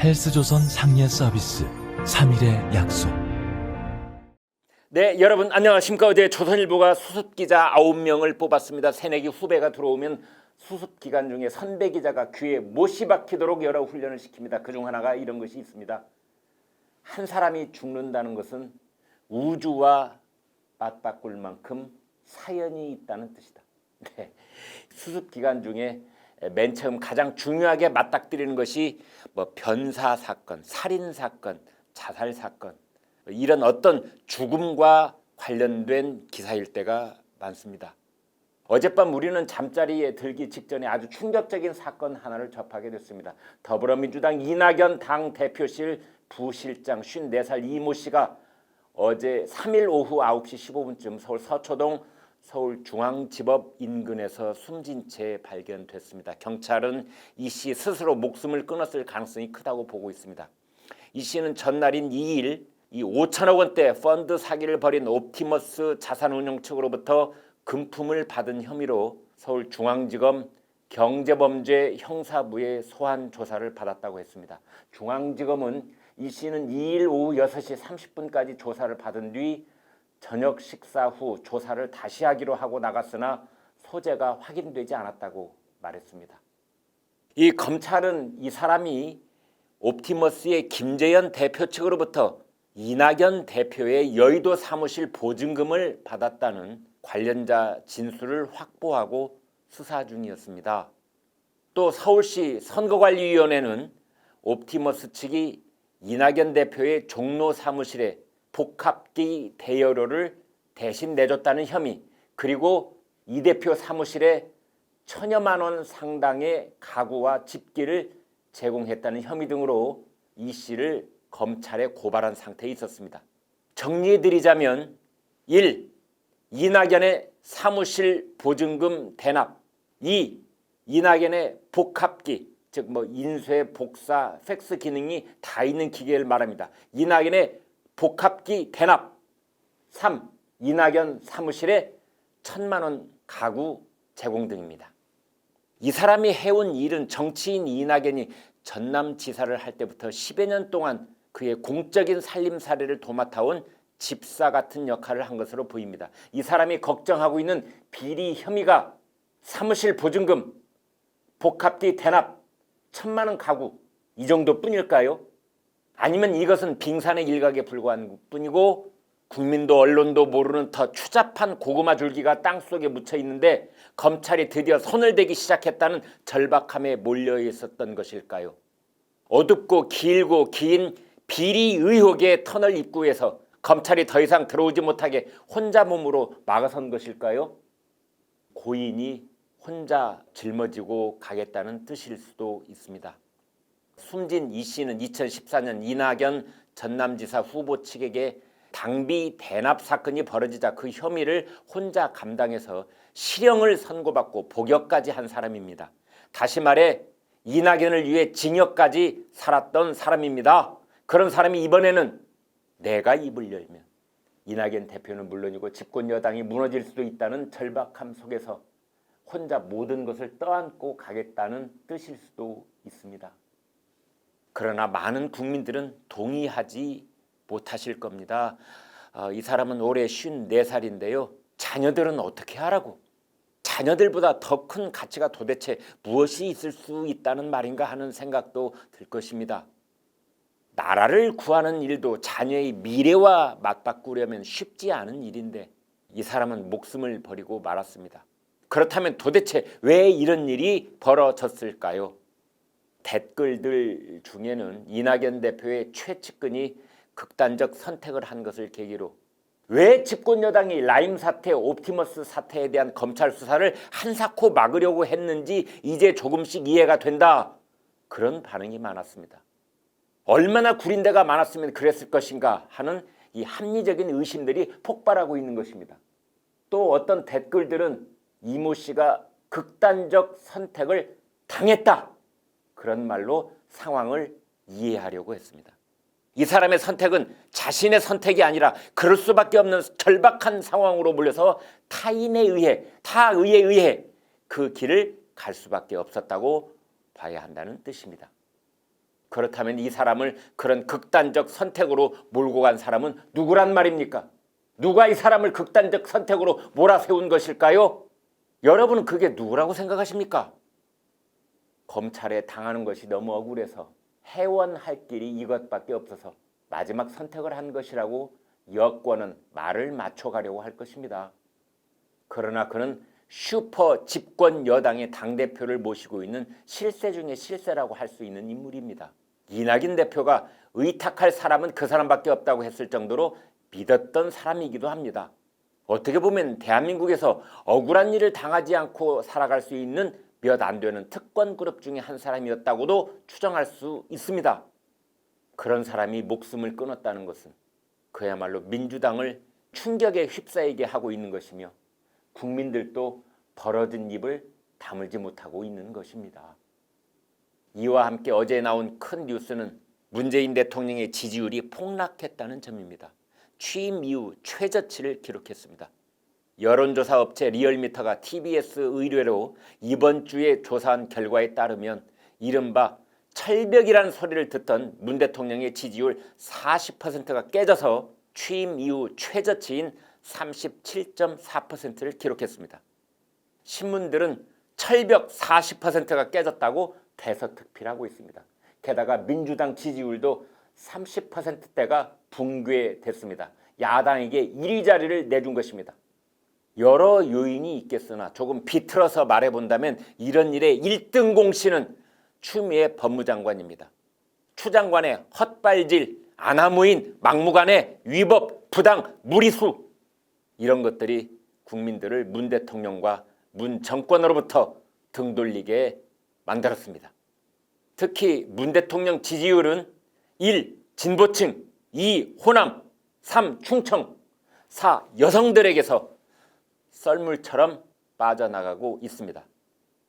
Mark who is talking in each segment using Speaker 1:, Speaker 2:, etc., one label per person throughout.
Speaker 1: 헬스조선 상례 서비스 3일의 약속.
Speaker 2: 네, 여러분 안녕하십니까. 어제 조선일보가 수습기자 9명을 뽑았습니다. 새내기 후배가 들어오면 수습기간 중에 선배 기자가 귀에 못이 박히도록 여러 훈련을 시킵니다. 그중 하나가 이런 것이 있습니다. 한 사람이 죽는다는 것은 우주와 맞바꿀 만큼 사연이 있다는 뜻이다. 네, 수습기간 중에 맨 처음 가장 중요하게 맞닥뜨리는 것이 변사 사건, 살인 사건, 자살 사건, 이런 어떤 죽음과 관련된 기사일 때가 많습니다. 어젯밤 우리는 잠자리에 들기 직전에 아주 충격적인 사건 하나를 접하게 됐습니다. 더불어민주당 이낙연 당대표실 부실장 54살 이모 씨가 어제 3일 오후 9시 15분쯤 서울 서초동 서울중앙지법 인근에서 숨진 채 발견됐습니다. 경찰은 이 씨 스스로 목숨을 끊었을 가능성이 크다고 보고 있습니다. 이 씨는 전날인 2일 이 5천억 원대 펀드 사기를 벌인 옵티머스 자산운용 측으로부터 금품을 받은 혐의로 서울중앙지검 경제범죄 형사부의 소환 조사를 받았다고 했습니다. 중앙지검은 이 씨는 2일 오후 6시 30분까지 조사를 받은 뒤 저녁 식사 후 조사를 다시 하기로 하고 나갔으나 소재가 확인되지 않았다고 말했습니다. 이 검찰은 이 사람이 옵티머스의 김재현 대표 측으로부터 이낙연 대표의 여의도 사무실 보증금을 받았다는 관련자 진술을 확보하고 수사 중이었습니다. 또 서울시 선거관리위원회는 옵티머스 측이 이낙연 대표의 종로 사무실에 복합기 대여료를 대신 내줬다는 혐의, 그리고 이 대표 사무실에 1,000여만 원 상당의 가구와 집기를 제공했다는 혐의 등으로 이 씨를 검찰에 고발한 상태에 있었습니다. 정리해드리자면 1. 이낙연의 사무실 보증금 대납. 2. 이낙연의 복합기, 즉 인쇄, 복사, 팩스 기능이 다 있는 기계를 말합니다. 이낙연의 복합기 대납. 3. 이낙연 사무실에 1,000만 원 가구 제공 등입니다. 이 사람이 해온 일은 정치인 이낙연이 전남지사를 할 때부터 10여 년 동안 그의 공적인 살림살이를 도맡아온 집사 같은 역할을 한 것으로 보입니다. 이 사람이 걱정하고 있는 비리 혐의가 사무실 보증금, 복합기 대납, 1,000만 원 가구 이 정도뿐일까요? 아니면 이것은 빙산의 일각에 불과한 뿐이고 국민도 언론도 모르는 더 추잡한 고구마 줄기가 땅속에 묻혀 있는데 검찰이 드디어 손을 대기 시작했다는 절박함에 몰려 있었던 것일까요? 어둡고 길고 긴 비리 의혹의 터널 입구에서 검찰이 더 이상 들어오지 못하게 혼자 몸으로 막아선 것일까요? 고인이 혼자 짊어지고 가겠다는 뜻일 수도 있습니다. 숨진 이 씨는 2014년 이낙연 전남지사 후보 측에게 당비 대납 사건이 벌어지자 그 혐의를 혼자 감당해서 실형을 선고받고 복역까지 한 사람입니다. 다시 말해 이낙연을 위해 징역까지 살았던 사람입니다. 그런 사람이 이번에는 내가 입을 열면 이낙연 대표는 물론이고 집권 여당이 무너질 수도 있다는 절박함 속에서 혼자 모든 것을 떠안고 가겠다는 뜻일 수도 있습니다. 그러나 많은 국민들은 동의하지 못하실 겁니다. 이 사람은 올해 54살인데요. 자녀들은 어떻게 하라고? 자녀들보다 더 큰 가치가 도대체 무엇이 있을 수 있다는 말인가 하는 생각도 들 것입니다. 나라를 구하는 일도 자녀의 미래와 맞바꾸려면 쉽지 않은 일인데 이 사람은 목숨을 버리고 말았습니다. 그렇다면 도대체 왜 이런 일이 벌어졌을까요? 댓글들 중에는 이낙연 대표의 최측근이 극단적 선택을 한 것을 계기로 왜 집권 여당이 라임 사태, 옵티머스 사태에 대한 검찰 수사를 한사코 막으려고 했는지 이제 조금씩 이해가 된다. 그런 반응이 많았습니다. 얼마나 구린 데가 많았으면 그랬을 것인가 하는 이 합리적인 의심들이 폭발하고 있는 것입니다. 또 어떤 댓글들은 이모 씨가 극단적 선택을 당했다. 그런 말로 상황을 이해하려고 했습니다. 이 사람의 선택은 자신의 선택이 아니라 그럴 수밖에 없는 절박한 상황으로 몰려서 타인에 의해, 타의에 의해 그 길을 갈 수밖에 없었다고 봐야 한다는 뜻입니다. 그렇다면 이 사람을 그런 극단적 선택으로 몰고 간 사람은 누구란 말입니까? 누가 이 사람을 극단적 선택으로 몰아세운 것일까요? 여러분은 그게 누구라고 생각하십니까? 검찰에 당하는 것이 너무 억울해서 해원할 길이 이것밖에 없어서 마지막 선택을 한 것이라고 여권은 말을 맞춰가려고 할 것입니다. 그러나 그는 슈퍼 집권 여당의 당대표를 모시고 있는 실세 중의 실세라고 할 수 있는 인물입니다. 이낙연 대표가 의탁할 사람은 그 사람밖에 없다고 했을 정도로 믿었던 사람이기도 합니다. 어떻게 보면 대한민국에서 억울한 일을 당하지 않고 살아갈 수 있는 몇 안 되는 특권 그룹 중에 한 사람이었다고도 추정할 수 있습니다. 그런 사람이 목숨을 끊었다는 것은 그야말로 민주당을 충격에 휩싸이게 하고 있는 것이며 국민들도 벌어진 입을 다물지 못하고 있는 것입니다. 이와 함께 어제 나온 큰 뉴스는 문재인 대통령의 지지율이 폭락했다는 점입니다. 취임 이후 최저치를 기록했습니다. 여론조사 업체 리얼미터가 TBS 의뢰로 이번 주에 조사한 결과에 따르면 이른바 철벽이라는 소리를 듣던 문 대통령의 지지율 40%가 깨져서 취임 이후 최저치인 37.4%를 기록했습니다. 신문들은 철벽 40%가 깨졌다고 대서특필하고 있습니다. 게다가 민주당 지지율도 30%대가 붕괴됐습니다. 야당에게 1위 자리를 내준 것입니다. 여러 요인이 있겠으나 조금 비틀어서 말해본다면 이런 일의 1등 공신은 추미애 법무장관입니다. 추 장관의 헛발질, 아나무인, 막무가내, 위법, 부당, 무리수 이런 것들이 국민들을 문 대통령과 문 정권으로부터 등 돌리게 만들었습니다. 특히 문 대통령 지지율은 1. 진보층, 2. 호남, 3. 충청, 4. 여성들에게서 썰물처럼 빠져나가고 있습니다.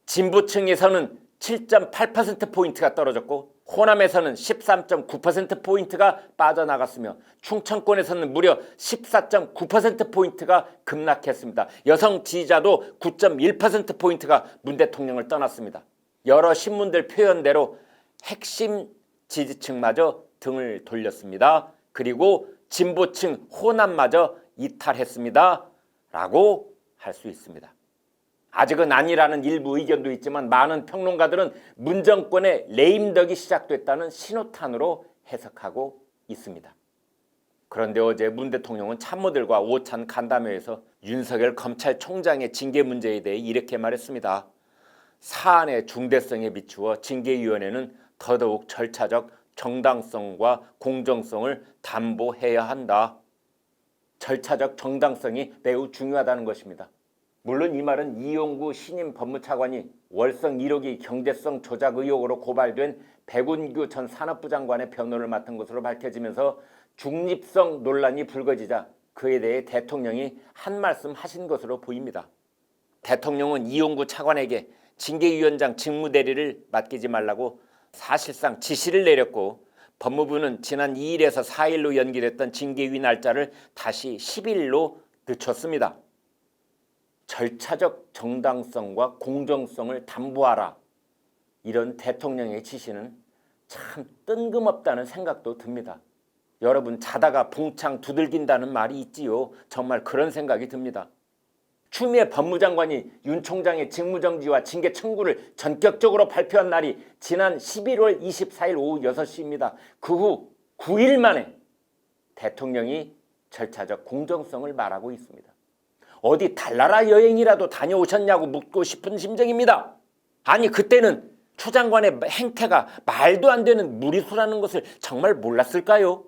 Speaker 2: 진보층에서는 7.8%포인트가 떨어졌고 호남에서는 13.9%포인트가 빠져나갔으며 충청권에서는 무려 14.9%포인트가 급락했습니다. 여성 지지자도 9.1%포인트가 문 대통령을 떠났습니다. 여러 신문들 표현대로 핵심 지지층마저 등을 돌렸습니다. 그리고 진보층 호남마저 이탈했습니다. 라고 할 수 있습니다. 아직은 아니라는 일부 의견도 있지만 많은 평론가들은 문 정권의 레임덕이 시작됐다는 신호탄으로 해석하고 있습니다. 그런데 어제 문 대통령은 참모들과 오찬 간담회에서 윤석열 검찰총장의 징계 문제에 대해 이렇게 말했습니다. 사안의 중대성에 비추어 징계위원회는 더더욱 절차적 정당성과 공정성을 담보해야 한다. 절차적 정당성이 매우 중요하다는 것입니다. 물론 이 말은 이용구 신임 법무차관이 월성 1호기 경제성 조작 의혹으로 고발된 백운규 전 산업부 장관의 변호를 맡은 것으로 밝혀지면서 중립성 논란이 불거지자 그에 대해 대통령이 한 말씀 하신 것으로 보입니다. 대통령은 이용구 차관에게 징계위원장 직무대리를 맡기지 말라고 사실상 지시를 내렸고 법무부는 지난 2일에서 4일로 연기됐던 징계위 날짜를 다시 10일로 늦췄습니다. 절차적 정당성과 공정성을 담보하라. 이런 대통령의 지시는 참 뜬금없다는 생각도 듭니다. 여러분 자다가 봉창 두들긴다는 말이 있지요. 정말 그런 생각이 듭니다. 추미애 법무장관이 윤 총장의 직무정지와 징계 청구를 전격적으로 발표한 날이 지난 11월 24일 오후 6시입니다. 그 후 9일 만에 대통령이 절차적 공정성을 말하고 있습니다. 어디 달나라 여행이라도 다녀오셨냐고 묻고 싶은 심정입니다. 아니 그때는 추 장관의 행태가 말도 안 되는 무리수라는 것을 정말 몰랐을까요?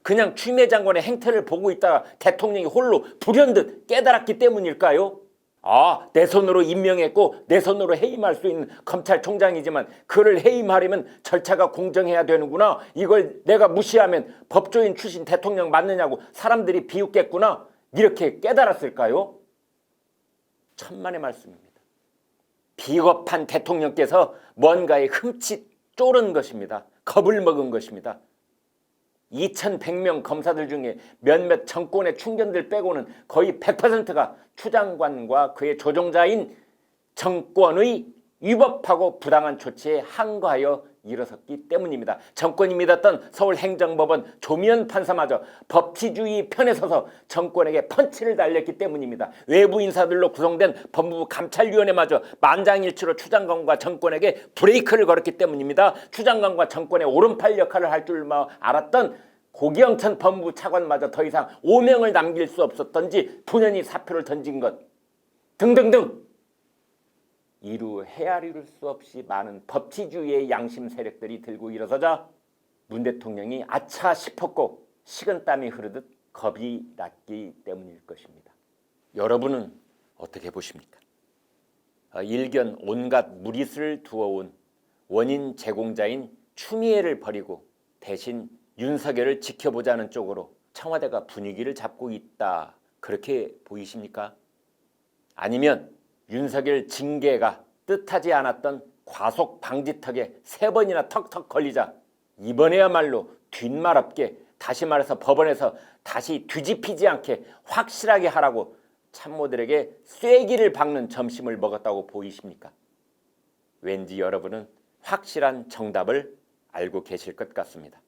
Speaker 2: 그냥 추미애 장관의 행태를 보고 있다가 대통령이 홀로 불현듯 깨달았기 때문일까요? 아, 내 손으로 임명했고 내 손으로 해임할 수 있는 검찰총장이지만 그를 해임하려면 절차가 공정해야 되는구나. 이걸 내가 무시하면 법조인 출신 대통령 맞느냐고 사람들이 비웃겠구나. 이렇게 깨달았을까요? 천만의 말씀입니다. 비겁한 대통령께서 뭔가에 흠칫 쫄은 것입니다. 겁을 먹은 것입니다. 2,100명 검사들 중에 몇몇 정권의 충견들 빼고는 거의 100%가 추 장관과 그의 조종자인 정권의 위법하고 부당한 조치에 항거하여 일어섰기 때문입니다. 정권이 믿었던 서울행정법원 조미연 판사마저 법치주의 편에 서서 정권에게 펀치를 날렸기 때문입니다. 외부 인사들로 구성된 법무부 감찰위원회마저 만장일치로 추 장관과 정권에게 브레이크를 걸었기 때문입니다. 추 장관과 정권의 오른팔 역할을 할 줄 알았던 고기영천 법무부 차관마저 더 이상 오명을 남길 수 없었던지 본연이 사표를 던진 것 등등등 이루 헤아릴 수 없이 많은 법치주의의 양심 세력들이 들고 일어서자 문 대통령이 아차 싶었고 식은땀이 흐르듯 겁이 났기 때문일 것입니다. 여러분은 어떻게 보십니까? 일견 온갖 무리수를 두어온 원인 제공자인 추미애를 버리고 대신 윤석열을 지켜보자는 쪽으로 청와대가 분위기를 잡고 있다, 그렇게 보이십니까? 아니면 윤석열 징계가 뜻하지 않았던 과속 방지턱에 3번이나 턱턱 걸리자 이번에야말로 뒷말 없게, 다시 말해서 법원에서 다시 뒤집히지 않게 확실하게 하라고 참모들에게 쐐기를 박는 점심을 먹었다고 보이십니까? 왠지 여러분은 확실한 정답을 알고 계실 것 같습니다.